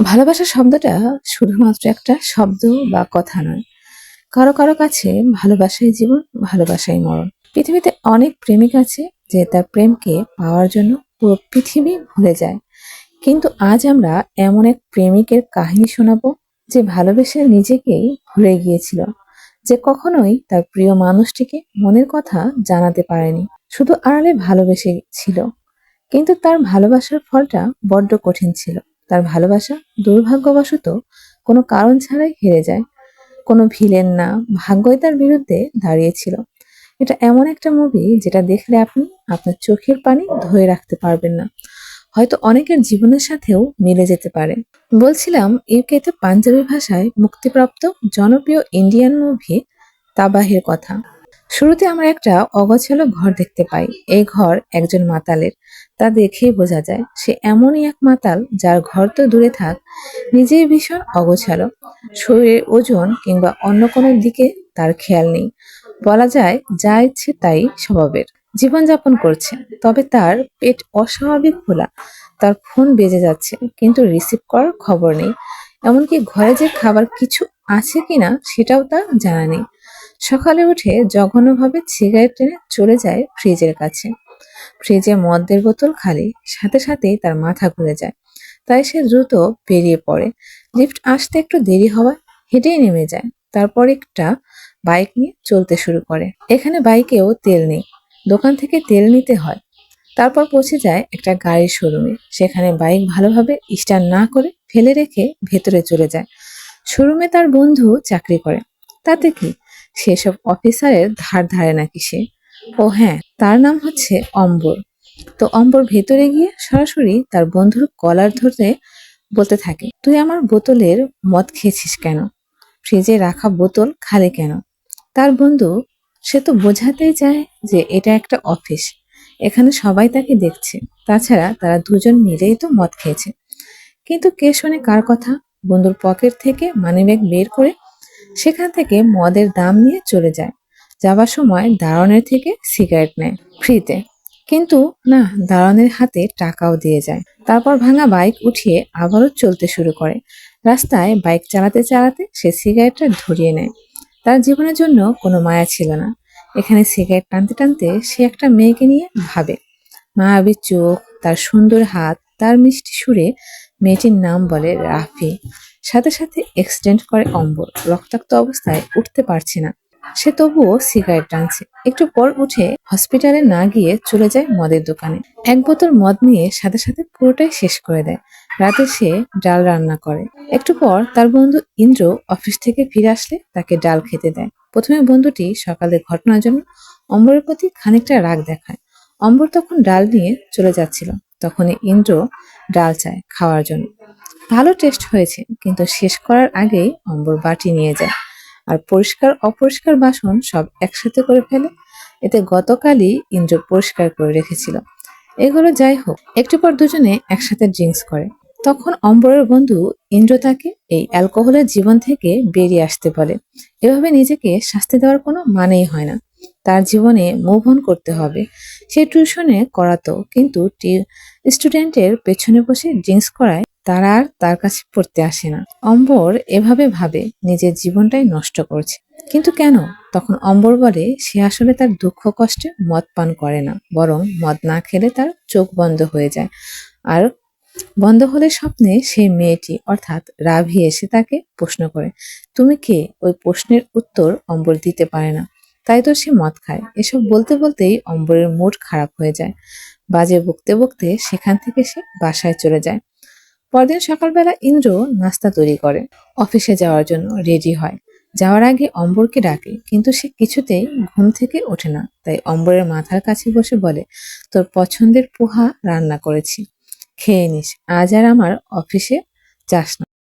ভালোবাসা শব্দটা শুধুমাত্র একটা শব্দ বা কথা নয়। কারো কারো কাছে ভালোবাসাই জীবন, ভালোবাসাই মরণ। পৃথিবীতে অনেক প্রেমিক আছে যে তার প্রেমকে পাওয়ার জন্য পুরো পৃথিবী ভুলে যায়। কিন্তু আজ আমরা এমন এক প্রেমিকের কাহিনী শোনাবো যে ভালোবেসে নিজেকেই ভুলে গিয়েছিল, যে কখনোই তার প্রিয় মানুষটিকে মনের কথা জানাতে পারেনি, শুধু আড়ালে ভালোবেসে ছিল। কিন্তু তার ভালোবাসার ফলটা বড্ড কঠিন ছিল। তার ভালোবাসা দুর্ভাগ্যবশত কোনো কারণ ছাড়াই হেরে যায়। কোনো ভিলেন না, ভাগ্যই তার বিরুদ্ধে দাঁড়িয়েছিল। এটা এমন একটা মুভি যেটা দেখলে আপনি আপনার চোখের পানি ধরে রাখতে পারবেন না। হয়তো অনেকের জীবনের সাথেও মিলে যেতে পারে। বলছিলাম ইউকেতে পাঞ্জাবি ভাষায় মুক্তিপ্রাপ্ত জনপ্রিয় ইন্ডিয়ান মুভি তাবাহের কথা। শুরুতে আমরা একটা অগোছালো ঘর দেখতে পাই। এই ঘর একজন মাতালের। তা দেখেই বোঝা যায় সে এমনই এক মাতাল যার ঘর তো দূরে থাক, নিজেই ভীষণ অগোছালো। শরীরের ওজন কিংবা অন্য কোনো দিকে তার খেয়াল নেই। বলা যায় যা ইচ্ছে তাই স্বভাবের জীবনযাপন করছে। তবে তার পেট অস্বাভাবিক ফোলা। তার ফোন বেজে যাচ্ছে কিন্তু রিসিভ করার খবর নেই। এমনকি ঘরে যে খাবার কিছু আছে কিনা সেটাও তার জানা নেই। সকালে উঠে জঘন্যভাবে সিগারেট টেনে চলে যায় ফ্রিজের কাছে। ফ্রিজে মদের বোতল খালি, সাথে সাথেই তার মাথা ঘুরে যায়। তাই সে দ্রুত বেরিয়ে পড়ে। লিফট আসতে একটু দেরি হওয়ায় হেঁটেই নেমে যায়। তারপর একটা বাইক নিয়ে চলতে শুরু করে। এখানে বাইকেও তেল নেই, দোকান থেকে তেল নিতে হয়। তারপর পৌঁছে যায় একটা গাড়ির শোরুমে। সেখানে বাইক ভালোভাবে স্টার্ট না করে ফেলে রেখে ভেতরে চলে যায়। শোরুমে তার বন্ধু চাকরি করে। তাতে কি, সেসব অফিসারের ধার ধারে নাকি সে? ও হ্যাঁ, তার নাম হচ্ছে অম্বর। তো অম্বর ভেতরে গিয়ে সরাসরি তার বন্ধুর কলার ধরে বলতে থাকে, তুই আমার বোতলের মদ খেয়েছিস কেন? ফ্রিজে রাখা বোতল খালি কেন? তার বন্ধু সে তো বোঝাতেই চায় যে এটা একটা অফিস, এখানে সবাই তাকে দেখছে। তাছাড়া তারা দুজন মিলেই তো মদ খেয়েছে। কিন্তু কে শোনে কার কথা? বন্ধুর পকেট থেকে মানিব্যাগ বের করে সেখান থেকে মদের দাম নিয়ে চলে যায়। যাবার সময় দারোয়ানের থেকে সিগারেট নেয় ফ্রিতে। কিন্তু না, দারোয়ানের হাতে টাকাও দিয়ে যায়। তারপর ভাঙা বাইক উঠিয়ে আবারও চলতে শুরু করে। রাস্তায় বাইক চালাতে চালাতে সে সিগারেটটা ধরিয়ে নেয়। তার জীবনের জন্য কোনো মায়া ছিল না। এখানে সিগারেট টানতে টানতে সে একটা মেয়েকে নিয়ে ভাবে। মায়াবী চোখ, তার সুন্দর হাত, তার মিষ্টি সুরে মেয়েটির নাম বলে রাফি। সাথে সাথে অ্যাক্সিডেন্ট করে অম্বর। রক্তাক্ত অবস্থায় উঠতে পারছে না। সে তবুও সিগারেট টানছে। একটু পর উঠে হসপিটালে না গিয়ে চলে যায় মদের দোকানে। এক বোতল মদ নিয়ে সাথে সাথে পুরোটাই শেষ করে দেয়। রাতে সে ডাল রান্না করে। একটু পর তার বন্ধু ইন্দ্র অফিস থেকে ফিরে আসলে তাকে ডাল খেতে দেয়। প্রথমে বন্ধুটি সকালের ঘটনার জন্য অম্বরের প্রতি খানিকটা রাগ দেখায়। অম্বর তখন ডাল নিয়ে চলে যাচ্ছিল। তখনই ইন্দ্র ডাল চায় খাওয়ার জন্য। ভালো টেস্ট হয়েছে, কিন্তু শেষ করার আগেই অম্বর বাটি নিয়ে যায় আর পরিষ্কার অপরিষ্কার বাসন সব একসাথে করে ফেলে। এতে গতকালই ইন্দ্র পরিষ্কার করে রেখেছিল। এগুলো যাই হোক, একটু পর দুজনে একসাথে ড্রিঙ্কস করে। তখন অম্বরের বন্ধু ইন্দ্র তাকে এই অ্যালকোহলের জীবন থেকে বেরিয়ে আসতে বলে। এভাবে নিজেকে শাস্তি দেওয়ার কোনো মানেই হয় না। তার জীবনে মুভ অন করতে হবে। সে টিউশনে করাতো, কিন্তু স্টুডেন্টের পেছনে বসে ড্রিঙ্কস করায় তারা আর তার কাছে পড়তে আসে না। অম্বর এভাবে ভাবে নিজের জীবনটাই নষ্ট করছে। কিন্তু কেন? তখন অম্বর বলে সে আসলে তার দুঃখ কষ্টে মদ পান করে না, বরং মদ না খেলে তার চোখ বন্ধ হয়ে যায়। আর বন্ধ হলে স্বপ্নে সেই মেয়েটি অর্থাৎ রাভি এসে তাকে প্রশ্ন করে, তুমি কে? ওই প্রশ্নের উত্তর অম্বর দিতে পারে না। তাই তো সে মদ খায়। এসব বলতে বলতেই অম্বরের মুড খারাপ হয়ে যায়। বাজে বকতে বকতে সেখান থেকে সে বাসায় চলে যায়। পরদিন সকালবেলা ইন্দ্র নাস্তা তৈরি করে। অফিসে যাওয়ার জন্য রেডি হয়। যাওয়ার আগে অম্বরকে ডাকে, কিন্তু সে কিছুতেই ঘুম থেকে ওঠে না। তাই অম্বরের মাথার কাছে বসে বলে, তোর পছন্দের পোহা রান্না করেছি, খেয়ে নিস। আজ আর আমার অফিসে যাস না।